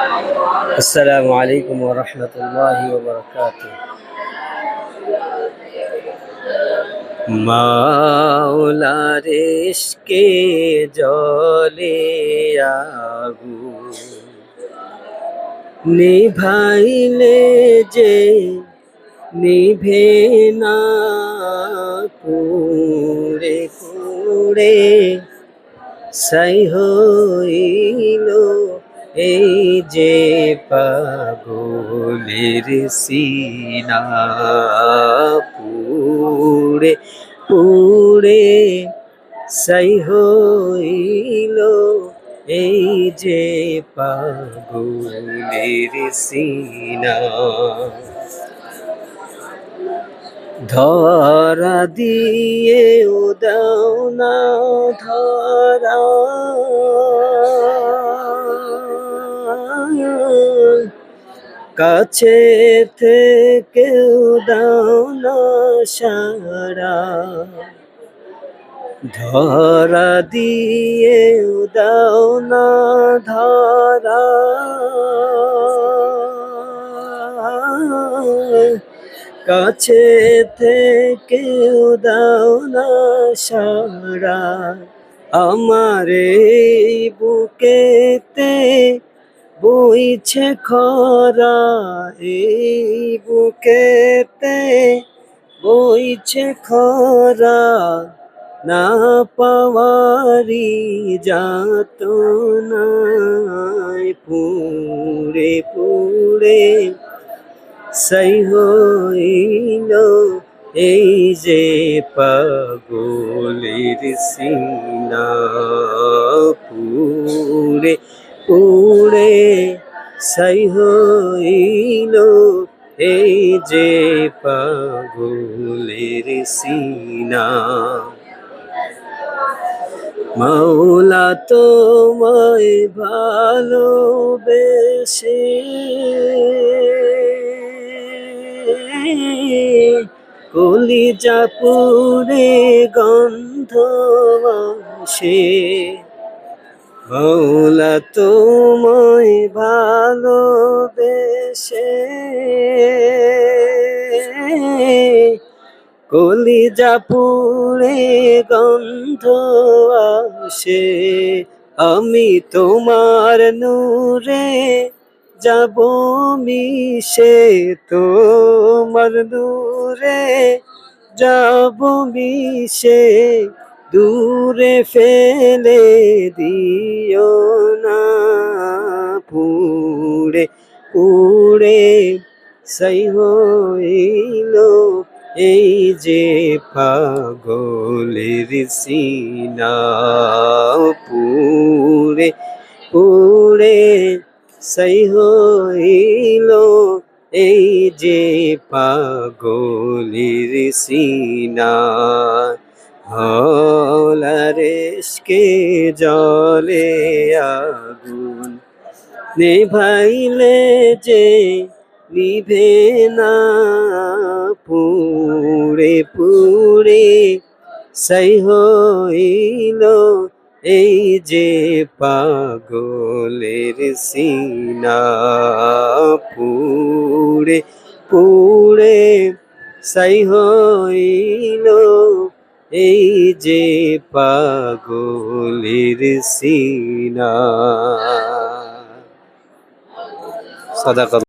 আসসালামু আলাইকুম ওয়া রাহমাতুল্লাহি ওয়া বারাকাতুহু। মাওলার ইশকে জ্বলে আগুন, নিভাইলে যে নিভে না, পুড়ে পুড়ে ছাই হইল এই যে পাগলের সিনা। পুড়ে পুড়ে ছাই হইল এই যে পাগলের সিনা। ধরা দিয়ে উদাও না ধরা, কাছে থেকে দাও না সারা। ধরা দিয়ে দাও না ধরা, কাছে থেকে দাও না সারা। আমার এই বুকেতে বইছে খরা, এই বুকেতে বইছে খরা, না পাওয়ারি যাতনায় পুড়ে পুড়ে ছাই হইল এই যে পাগলের সিনা। পুড়ে পুড়ে ছাই হইল এই যে পাগলের সিনা। মাওলা তোমায় ভালোবেসে কলিজা পুড়ে গন্ধ আসে। মাওলা তোমায় ভালোবেসে কলিজা পুড়ে গন্ধ আসে। আমি তোমার নূরে যাব মিশে, তোমার নূরে যাব মিশে, দূরে ফেলে দিও না। পুড়ে পুড়ে ছাই হইল এই যে পাগলের সিনা। পুড়ে পুড়ে ছাই হইল এই যে পাগলের সিনা। মাওলার ইশকে জ্বলে আগুন, নেভাইলে যে নিভে না, পুড়ে পুড়ে ছাই হইল এই যে পাগলের সিনা। পুড়ে পুড়ে ছাই হইল এই যে পাগলের সিনা। সাদাকাত।